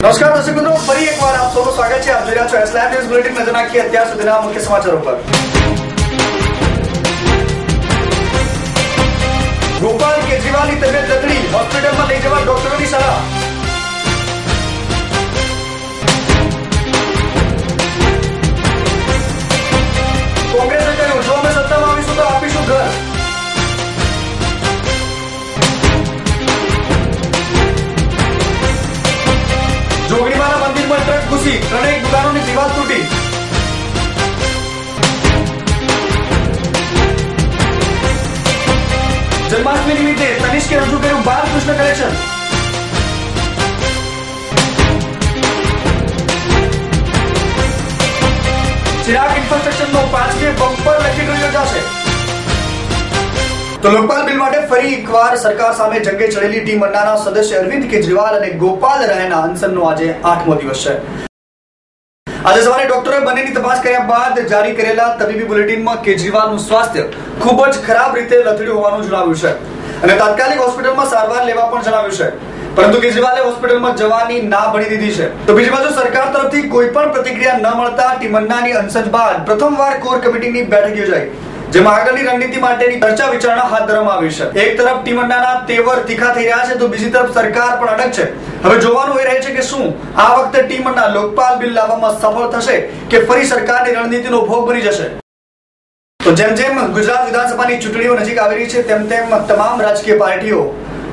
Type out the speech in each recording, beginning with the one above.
નમસ્કાર દર્શક મિત્રો, ફરી એકવાર આપ સૌનું સ્વાગત છે. આપ જોઈ રહ્યા છો એસલાઇવ ન્યૂઝ બુલેટિન. નજર નાખીએ અત્યાર સુધીના મુખ્ય સમાચારો પર. ગોપાલ કેજરીવાલની તબિયત લથડી, હોસ્પિટલમાં લઈ જવા ડોક્ટરોની સલાહ. કોંગ્રેસે કહ્યું, જો અમે સત્તામાં આવીશું તો આપીશું ઘર. જોગણીમાના મંદિરમાં ટ્રક ઘૂસી, ત્રણેય દુકાનોની દિવાલ તૂટી. જન્માષ્ટમી નિમિત્તે તનિષ્કે રજૂ કર્યું બાલકૃષ્ણ કલેક્શન. ચિરાગ ઇન્ફ્રાસ્ટ્રક્ચરનો 5G બમ્પર લકી ડ્રો યોજાશે. તો લોકપાલ બિલ માટે ફરી એકવાર સરકાર સામે જંગે ચડેલી ટીમ અન્નાના સદસ્ય અરવિંદ કેજરીવાલ અને ગોપાલ રાયના અનશનનો આજે 8મો દિવસ છે. આજે સવારે ડોક્ટરોએ બંનેની તપાસ કર્યા બાદ જારી કરેલા તબીબી બુલેટિનમાં કેજરીવાલનું સ્વાસ્થ્ય ખૂબ જ ખરાબ રીતે લથડ્યું હોવાનું જણાવ્યું છે અને તાત્કાલિક હોસ્પિટલમાં સારવાર લેવા પણ જણાવ્યું છે. પરંતુ કેજરીવાલે હોસ્પિટલમાં જવાની ના ભણી દીધી છે. તો બીજી બાજુ સરકાર તરફથી કોઈ પણ પ્રતિક્રિયા ન મળતા ટીમ અન્નાની અનશન બાદ પ્રથમવાર કોર કમિટીની બેઠક યોજાઈ, જેમાં આગળની રણનીતિ માટેની ચર્ચા વિચારણા હાથ ધરવામાં આવી છે. એક તરફ ટીમ અન્નાના તેવર તીખા થઈ રહ્યા છે, તો બીજી તરફ સરકાર પણ અડગ છે. હવે જોવાનું એ રહે છે કે શું આ વખતે ટીમ અન્ના લોકપાલ બિલ લાવવામાં સફળ થશે કે ફરી સરકારની રણનીતિનો ભોગ બની જશે. તો જેમ જેમ ગુજરાત વિધાનસભાની ચૂંટણીઓ નજીક આવી રહી છે, તેમ તેમ તમામ રાજકીય પાર્ટીઓ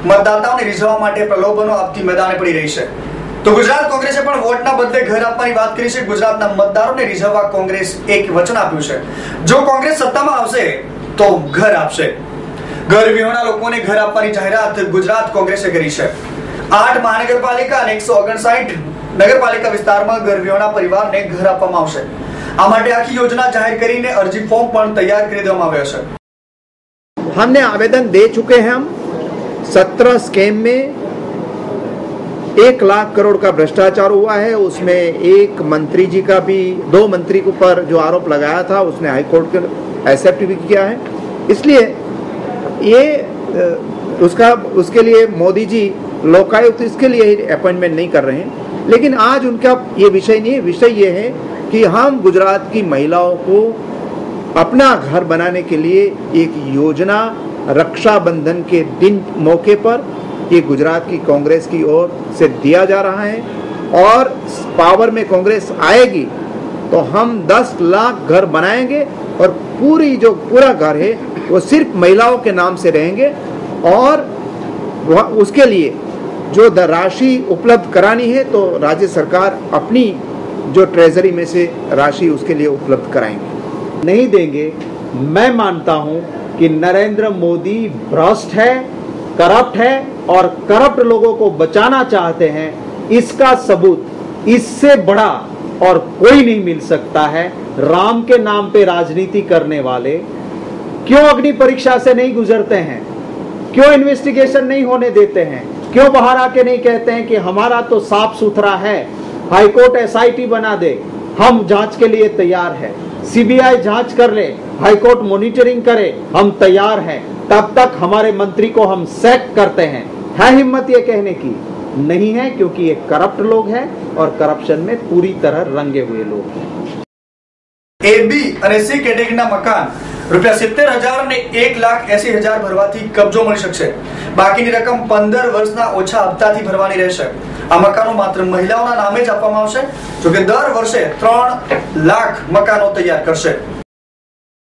મતદાતાઓને રીઝવવા માટે પ્રલોભનો આપતી મેદાને પડી રહી છે. તો ગુજરાત કોંગ્રેસે પણ વોટના બદલે ઘર આપવાની વાત કરી છે. ગુજરાતના મતદારોને રીઝવવા કોંગ્રેસ એક વચન આપ્યું છે. જો કોંગ્રેસ સત્તામાં આવશે તો ઘર આપશે. ઘર વિહોણા લોકોને ઘર આપવાની જાહેરાત ગુજરાત કોંગ્રેસે કરી છે. 8 મહાનગરપાલિકા અને 159 નગરપાલિકા વિસ્તારમાં ઘર વિહોણા પરિવારને ઘર આપવામાં આવશે. આ માટે આખી યોજના જાહેર કરીને અરજી ફોર્મ પણ તૈયાર કરી દેવામાં આવ્યા છે. हमने आवेदन दे चुके हैं. हम 17 स्कीम में 1 लाख करोड़ का भ्रष्टाचार हुआ है. उसमें एक मंत्री जी का भी, 2 मंत्री के ऊपर जो आरोप लगाया था उसने हाईकोर्ट के एक्सेप्ट भी किया है. इसलिए ये उसके लिए मोदी जी लोकायुक्त इसके लिए अपॉइंटमेंट नहीं कर रहे हैं. लेकिन आज उनका ये विषय नहीं है. विषय ये है कि हम गुजरात की महिलाओं को अपना घर बनाने के लिए एक योजना रक्षाबंधन के दिन मौके पर ये गुजरात की कांग्रेस की ओर से दिया जा रहा है. और पावर में कांग्रेस आएगी तो हम 10 लाख घर बनाएंगे और पूरा घर है वो सिर्फ महिलाओं के नाम से रहेंगे. और उसके लिए जो राशि उपलब्ध करानी है तो राज्य सरकार अपनी जो ट्रेजरी में से राशि उसके लिए उपलब्ध कराएंगे. नहीं देंगे. मैं मानता हूं कि नरेंद्र मोदी भ्रष्ट है, करप्ट है और करप्ट लोगों को बचाना चाहते हैं. इसका सबूत इससे बड़ा और कोई नहीं मिल सकता है. राम के नाम पे राजनीति करने वाले क्यों अग्नि परीक्षा से नहीं गुजरते हैं? क्यों इन्वेस्टिगेशन नहीं होने देते हैं? क्यों बाहर आके नहीं कहते हैं कि हमारा तो साफ सुथरा है, हाईकोर्ट SIT बना दे, हम जांच के लिए तैयार है, CBI जांच कर ले, हाईकोर्ट मॉनिटरिंग करे, हम तैयार हैं. तब तक हमारे मंत्री को हम सैक करते हैं. है हिम्मत ये कहने की? नहीं है, क्योंकि ये करप्ट लोग हैं और करप्शन में पूरी तरह रंगे हुए लोग हैं. AB અને C કેટેગરીના મકાન ₹70,000 અને 1,80,000 ભરવાથી કબજો મળી શકશે. બાકીની રકમ 15 વર્ષના ઓછા હપ્તાથી ભરવાની રહેશે. આ મકાનો માત્ર મહિલાઓના નામે જ આપવામાં આવશે, જોકે દર વર્ષે 3 લાખ મકાનો તૈયાર કરશે.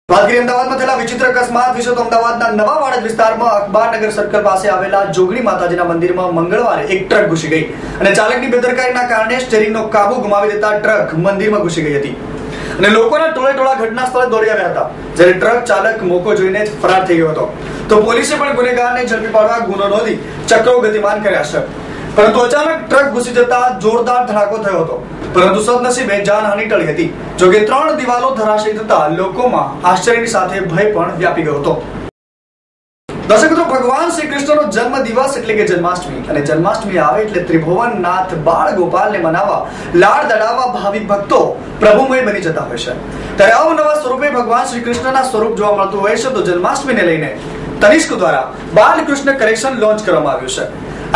વાત કરીએ અમદાવાદમાં થયેલા વિચિત્ર અકસ્માત વિશે. તો અમદાવાદના નવા વાડજ વિસ્તારમાં અખબારનગર સર્કલ પાસે આવેલા જોગણી માતાજીના મંદિરમાં મંગળવારે એક ટ્રક ઘૂસી ગઈ અને ચાલકની બેદરકારીના કારણે સ્ટીયરિંગનો કાબુ ગુમાવી દેતા ટ્રક મંદિરમાં ઘૂસી ગઈ હતી અને લોકોના ટોળે ઘટના સ્થળે દોડી આવ્યા હતા. જ્યારે ટ્રક ચાલક મોકો જોઈને જ ફરાર થઈ ગયો હતો. તો પોલીસે પણ ગુનેગારને ઝડપી પાડવા ગુનો નોંધી ચક્રો ગતિમાન કર્યા છે. પરંતુ અચાનક ટ્રક ઘૂસી જતા જોરદાર ધડાકો થયો હતો, પરંતુ સદનસીબે જાનહાનિ ટળી હતી. જો કે 3 દિવાલો ધરાશયી થતા લોકોમાં આશ્ચર્યની સાથે ભય પણ વ્યાપી ગયો હતો. દર્શક મિત્રો, ભગવાન શ્રી કૃષ્ણનો જન્મ દિવસ એટલે કે જન્માષ્ટમી, અને જન્માષ્ટમી આવે એટલે ત્રિભુવન નાથ બાળ ગોપાલને મનાવવા લાડ દડાવવા ભાવિક ભક્તો પ્રભુમય બની જતા હોય છે. ત્યારે અવનવા સ્વરૂપે ભગવાન શ્રી કૃષ્ણના સ્વરૂપ જોવા મળતું હોય છે. તો જન્માષ્ટમીને લઈને તનિષ્ક દ્વારા બાલકૃષ્ણ કલેક્શન લોન્ચ કરવામાં આવ્યું છે.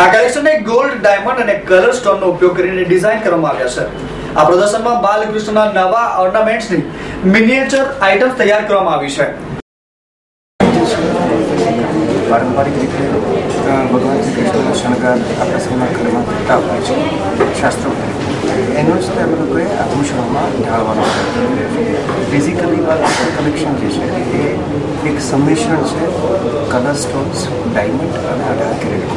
આ કલેક્શનને ગોલ્ડ, ડાયમંડ અને કલર સ્ટોનનો ઉપયોગ કરીને ડિઝાઇન કરવામાં આવ્યા છે. આ પ્રદર્શનમાં બાલકૃષ્ણના નવા ઓર્નામેન્ટ્સની મિનિએચર આઇટમ્સ તૈયાર કરવામાં આવી છે. પારંપરિક રીતે ભગવાન શ્રી કૃષ્ણનો શણગાર આપણા સૌના ઘરમાં થતા હોય છે શાસ્ત્રો. એનો જ અમે લોકોએ આભૂષણોમાં ઢાળવાનો બેઝિકલી બાલકૃષ્ણ કલેક્શન જે છે એ એક સંમિશ્રણ છે કલર સ્ટોન્સ, ડાયમંડ અને 18 કેરેટ.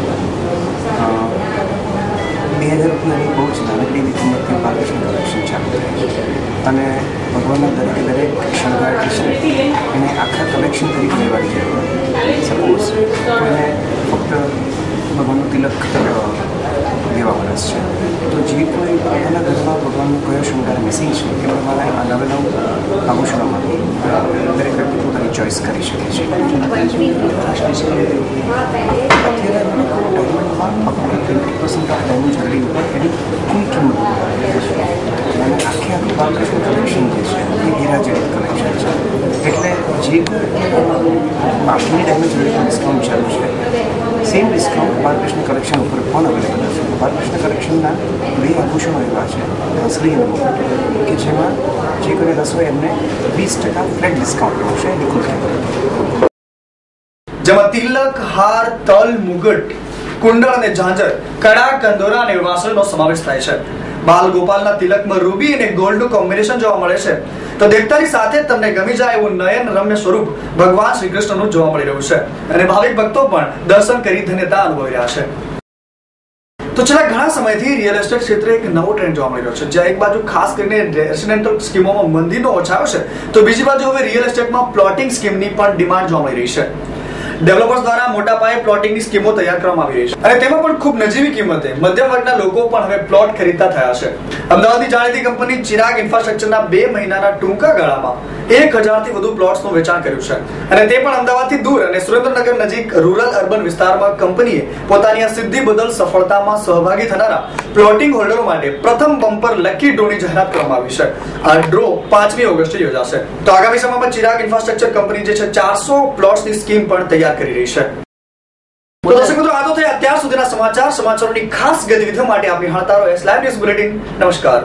2000 રૂપિયાની બહુ જ નાની કિંમતથી બાલકૃષ્ણ કલેક્શન ચાલુ થાય છે. અને ભગવાનના દરેક શણગાર જે છે એને આખા કલેક્શન તરીકે લેવાની જરૂર. સપોઝ એને ફક્ત ભગવાનનું તિલક દેવા વરસ છે, તો જે કોઈ પોતાના ઘરમાં ભગવાનનો કયો શણગાર મિસિંગ છે એ પ્રમાણે આ નવ આભૂષણોમાંથી દરેક વ્યક્તિ પોતાની ચોઈસ કરી શકે છે. અત્યારે ડાયમંડમાં ફક્ત 20% ઓફ ડાયમંડ જ્વેલરી ઉપર એની કુલ કિંમત અને આખું બાલકૃષ્ણ કલેક્શન જે છે એ હીરા જેવી કલેક્શન છે. એટલે જે બાકીની ડાયમંડ જ્વેલરી પર ડિસ્કાઉન્ટ ચાલુ છે, સેમ ડિસ્કાઉન્ટ બાલકૃષ્ણ કલેક્શન ઉપર પણ અવેલેબલ છે. બાલકૃષ્ણ કલેક્શનના 2 આભૂષણો એવા છે, હંસલી અને મુકુટ, કે જેમાં જે કોઈ રસોઈ એમને 20% ફ્લેટ ડિસ્કાઉન્ટ મળશે એની કુલ કિંમત. જેમાં તિલક, હાર, તલ, મુગટ, કુંડળ અને ઝાંઝર, કડા, કંદોરા અને વાસણનો સમાવેશ થાય છે. બાલ ગોપાલના તિલકમાં રૂબી અને ગોલ્ડનું કોમ્બિનેશન જોવા મળે છે. તો દેખતાની સાથે તમને ગમી જાય એવું નયન રમ્ય સ્વરૂપ ભગવાન શ્રી કૃષ્ણનું જોવા મળી રહ્યું છે, અને ભાવિક ભક્તો પણ દર્શન કરી ધન્યતા અનુભવી રહ્યા છે. તો છેલ્લા ઘણા સમયથી રિયલ એસ્ટેટ ક્ષેત્રે એક નવો ટ્રેન્ડ જોવા મળી રહ્યો છે, જ્યાં એક બાજુ ખાસ કરીને રેસિડેન્ટલ સ્કીમોમાં મંદીનો ઓછાયો છે, તો બીજી બાજુ હવે રિયલ એસ્ટેટમાં પ્લોટિંગ સ્કીમની પણ ડિમાન્ડ જોવા મળી રહી છે. ડેવલપર્સ દ્વારા મોટા પાયે પ્લોટિંગની સ્કીમો તૈયાર કરવામાં આવી રહી છે, અને તેમાં પણ ખૂબ નજીવી કિંમતે મધ્યમ વર્ગના લોકો પણ હવે પ્લોટ ખરીદતા થયા છે. અમદાવાદની જાણીતી કંપની ચિરાગ ઇન્ફ્રાસ્ટ્રક્ચરના 2 મહિનાના ટૂંકા ગાળામાં 1000થી વધુ પ્લોટ્સનું વેચાણ કર્યું છે, અને તે પણ અમદાવાદથી દૂર અને સુરેન્દ્રનગર નજીક રૂરલ અર્બન વિસ્તારમાં. કંપનીએ પોતાની આ સિદ્ધિ બદલ સફળતામાં સહભાગી થનારા પ્લોટિંગ હોલ્ડરો માટે પ્રથમ બમ્પર લકી ડ્રોની જાહેરાત કરવામાં આવી છે. આ ડ્રો 5મી ઓગસ્ટે યોજાશે. તો આગામી સમયમાં ચિરાગ ઇન્ફ્રાસ્ટ્રક્ચર કંપની જે છે 400 પ્લોટ્સની સ્કીમ પણ તૈયાર કરી રહી છે. તો દર્શક મિત્રો, આ તો થયા અત્યાર સુધીના સમાચારોની ખાસ ગતિવિધિઓ માટે આપ નિહાળતા રહો એસ લાઈવ ન્યૂઝ બુલેટિન. નમસ્કાર.